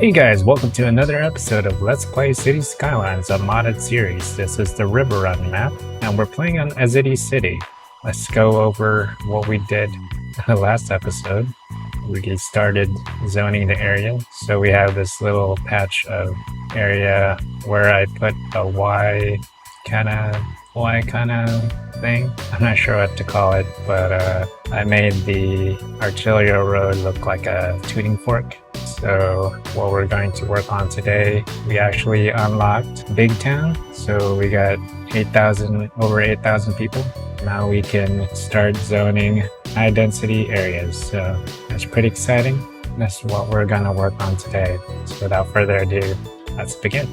Hey guys, welcome to another episode of Let's Play City Skylines, a modded series. This is the River Run map, and we're playing on Ezidi City. Let's go over what we did in the last episode. We started zoning the area, so we have this little patch of area where I put a Y kind of thing. I'm not sure what to call it, but I made the arterial road look like a tuning fork. So what we're going to work on today, we actually unlocked Big Town. So we got over 8,000 people. Now we can start zoning high density areas. So that's pretty exciting. That's what we're gonna work on today. So without further ado, let's begin.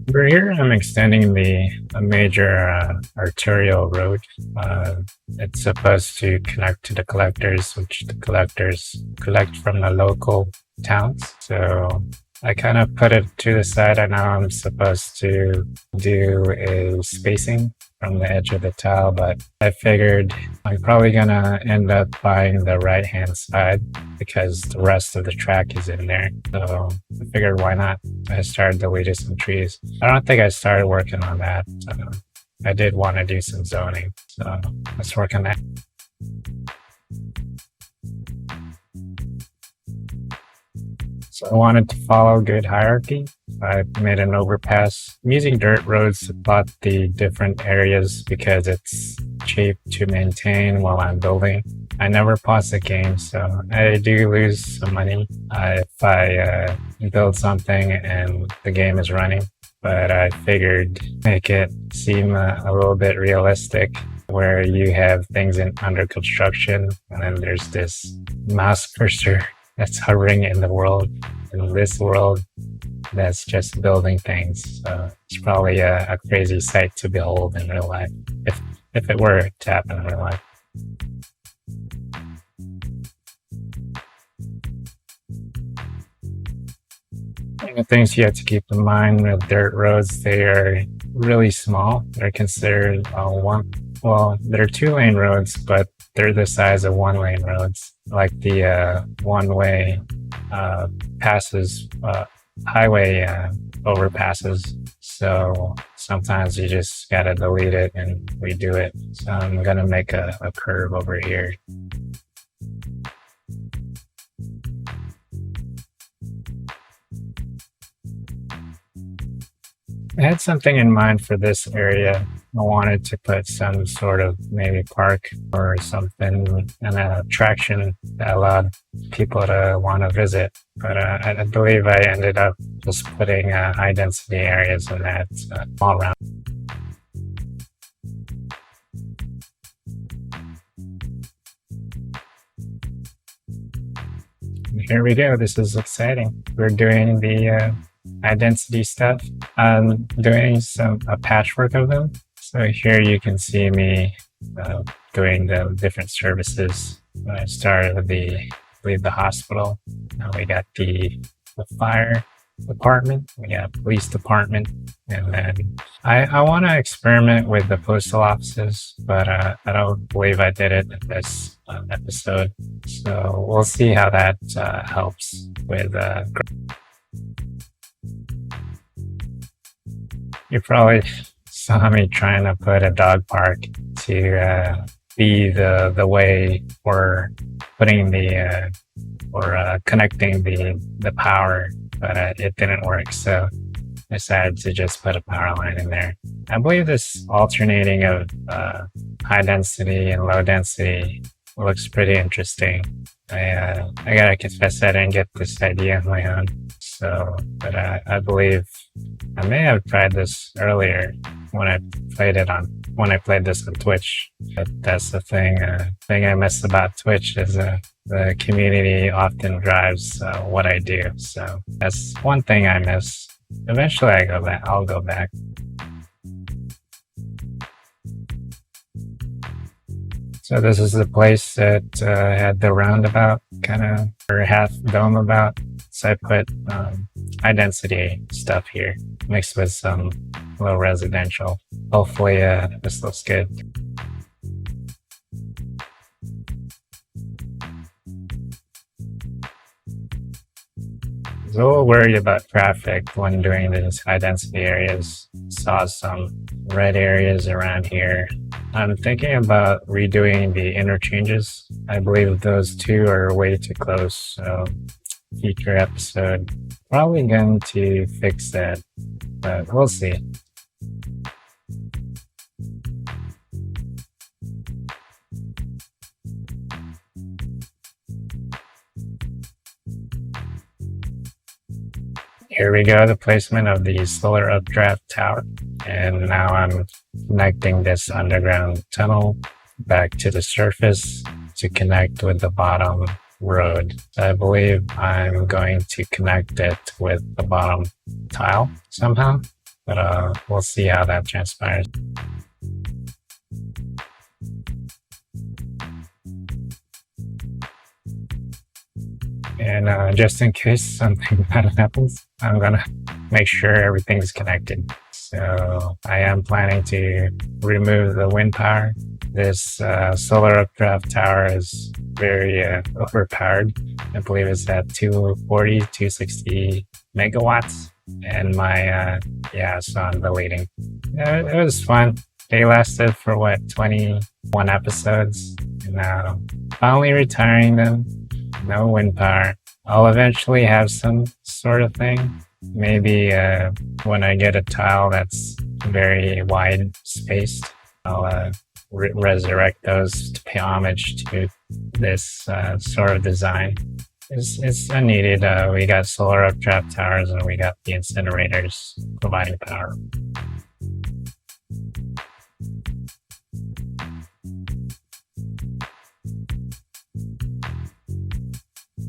Over here, I'm extending a major arterial road. It's supposed to connect to the collectors, which the collectors collect from the local towns. So I kind of put it to the side. I know I'm supposed to do a spacing from the edge of the tile, but I figured I'm probably gonna end up buying the right-hand side because the rest of the track is in there. So I figured why not? I started deleting some trees. I don't think I started working on that. I did want to do some zoning, so let's work on that. So I wanted to follow good hierarchy. I made an overpass. I'm using dirt roads to plot the different areas because it's cheap to maintain while I'm building. I never pause the game, so I do lose some money if I build something and the game is running. But I figured make it seem a little bit realistic where you have things under construction and then there's this mouse cursor that's hovering in this world that's just building things. So it's probably a crazy sight to behold in real life, if it were to happen in real life. The things you have to keep in mind with dirt roads, they are really small. They're considered they're 2-lane roads, but they're the size of 1-lane roads, like the one-way highway overpasses. So sometimes you just gotta delete it and redo it. So I'm gonna make a curve over here. I had something in mind for this area. I wanted to put some sort of maybe park or something, an attraction that allowed people to want to visit. But I believe I ended up just putting high density areas in that all around. Here we go. This is exciting. We're doing the high density stuff. I'm doing a patchwork of them. So here you can see me doing the different services. I started with the hospital. Now we got the fire department. We got police department. And then I want to experiment with the postal offices, but I don't believe I did it in this episode. So we'll see how that helps with you probably saw me trying to put a dog park to be the way for putting connecting the power, but it didn't work. So I decided to just put a power line in there. I believe this alternating of high density and low density looks pretty interesting. I gotta confess I didn't get this idea on my own. So, but I believe I may have tried this earlier when I played this on Twitch. But that's the thing I miss about Twitch is the community often drives what I do. So that's one thing I miss. Eventually I'll go back. So this is the place that had the roundabout kind of, or half dome about. So I put high density stuff here mixed with some low residential. Hopefully this looks good. I was a little worried about traffic when doing these high density areas. Saw some red areas around here. I'm thinking about redoing the interchanges. I believe those two are way too close, so future episode probably going to fix that, but we'll see. Here we go, the placement of the solar updraft tower. And now I'm connecting this underground tunnel back to the surface to connect with the bottom road. I believe I'm going to connect it with the bottom tile somehow, but we'll see how that transpires. And just in case something bad happens, I'm gonna make sure everything's connected. So I am planning to remove the wind power. This solar updraft tower is very overpowered. I believe it's at 240, 260 megawatts. And my, so I'm deleting. It was fun. They lasted for what, 21 episodes? And finally retiring them. No wind power. I'll eventually have some sort of thing. Maybe when I get a tile that's very wide spaced, I'll resurrect those to pay homage to this sort of design. It's unneeded. We got solar updraft towers and we got the incinerators providing power.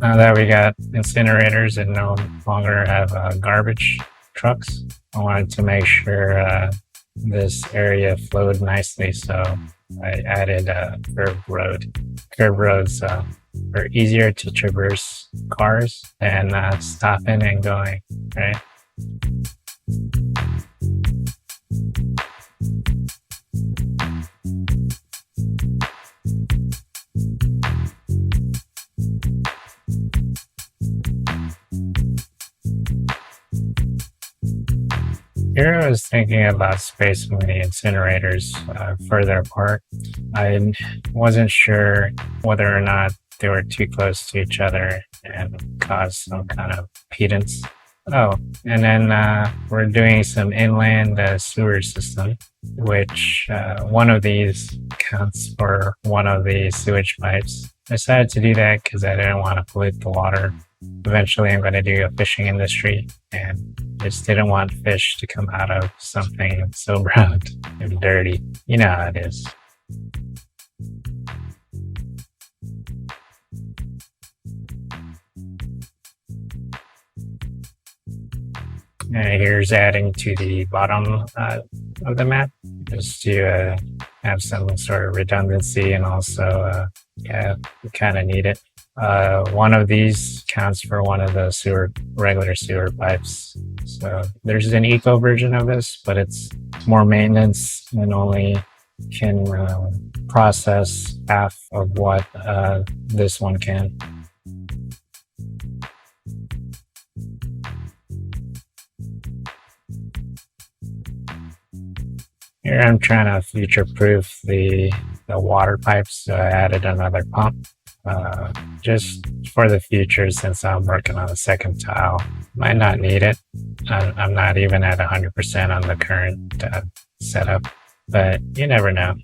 Now that we got incinerators and no longer have garbage trucks, I wanted to make sure this area flowed nicely, so I added a curved road. Curved roads are easier to traverse cars than stopping and going, right? Here I was thinking about spacing the incinerators further apart. I wasn't sure whether or not they were too close to each other and cause some kind of impedance. Oh, and then we're doing some inland sewer system, which one of these counts for one of the sewage pipes. I decided to do that because I didn't want to pollute the water. Eventually I'm going to do a fishing industry and just didn't want fish to come out of something so brown and dirty. You know how it is. And here's adding to the bottom of the map just to have some sort of redundancy, and also we kind of need it. One of these counts for one of the regular sewer pipes. So there's an eco version of this, but it's more maintenance and only can process half of what this one can. Here I'm trying to future-proof the water pipes, so I added another pump. Just for the future, since I'm working on a second tile. Might not need it. I'm not even at 100% on the current setup, but you never know.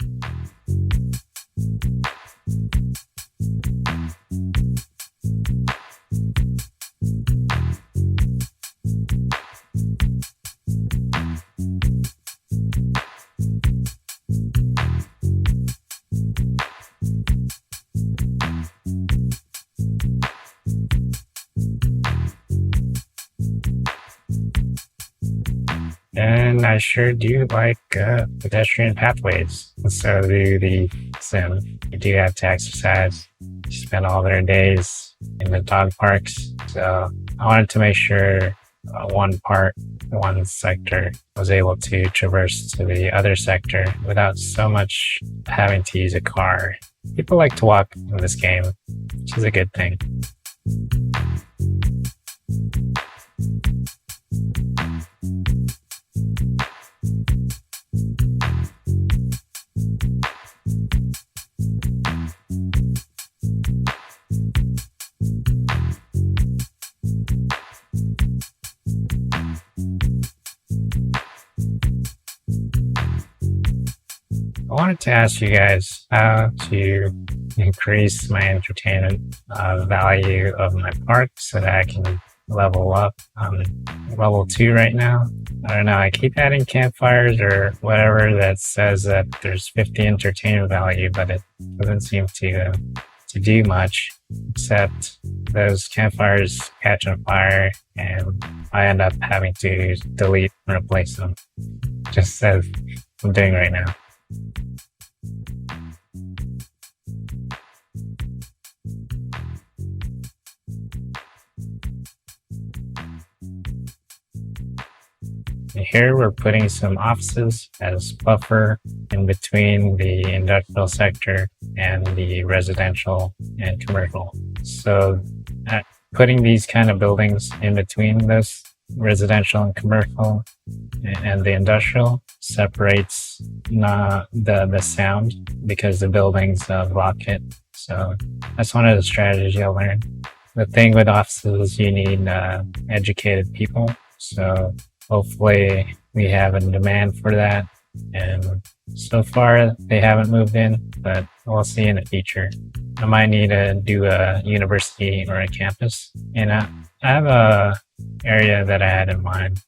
And I sure do like pedestrian pathways. So do the sim. You do have to exercise. Spend all their days in the dog parks. So I wanted to make sure one sector was able to traverse to the other sector without so much having to use a car. People like to walk in this game, which is a good thing. I wanted to ask you guys how to increase my entertainment value of my park so that I can level up. I'm level 2 right now. I don't know, I keep adding campfires or whatever that says that there's 50 entertainment value, but it doesn't seem to do much, except those campfires catch on fire and I end up having to delete and replace them, just as I'm doing right now. Here we're putting some offices as buffer in between the industrial sector and the residential and commercial. So putting these kind of buildings in between those residential and commercial and the industrial separates the sound because the buildings block it. So that's one of the strategies I learned. The thing with offices is you need educated people. So hopefully we have a demand for that. And so far they haven't moved in, but we'll see in the future. I might need to do a university or a campus. And I have a area that I had in mind.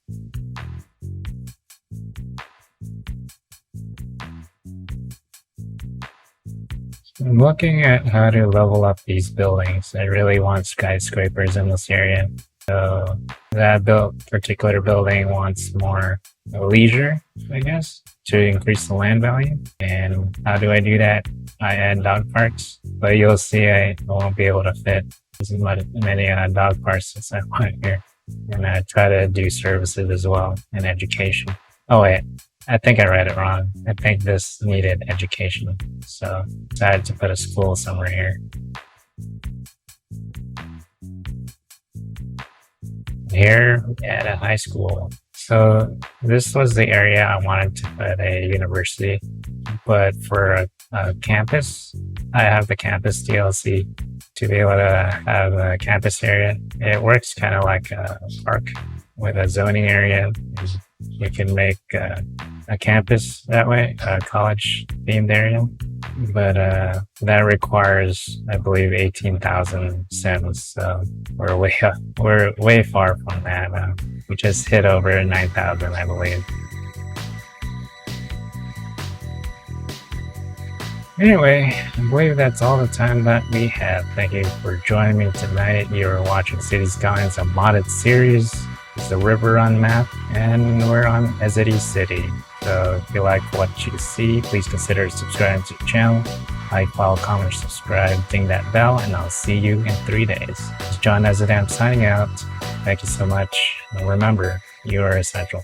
I'm looking at how to level up these buildings. I really want skyscrapers in this area. So that particular building wants more leisure, I guess, to increase the land value. And how do I do that? I add dog parks, but you'll see I won't be able to fit as many dog parks as I want here. And I try to do services as well and education. Oh wait, I think I read it wrong. I think this needed education. So I decided to put a school somewhere here. Here at a high school. So this was the area I wanted to put a university, but for a campus, I have the campus DLC to be able to have a campus area. It works kind of like a park with a zoning area. You can make a campus that way, a college themed area. But that requires, I believe, 18,000 sims. So we're way far from that. We just hit over 9,000, I believe. Anyway, I believe that's all the time that we have. Thank you for joining me tonight. You're watching City Skylines, a modded series. It's the River Run map, and we're on Nezodam City. So if you like what you see, please consider subscribing to the channel. Like, follow, comment, subscribe, ding that bell, and I'll see you in 3 days. It's John Nezodam signing out. Thank you so much. And remember, you are essential.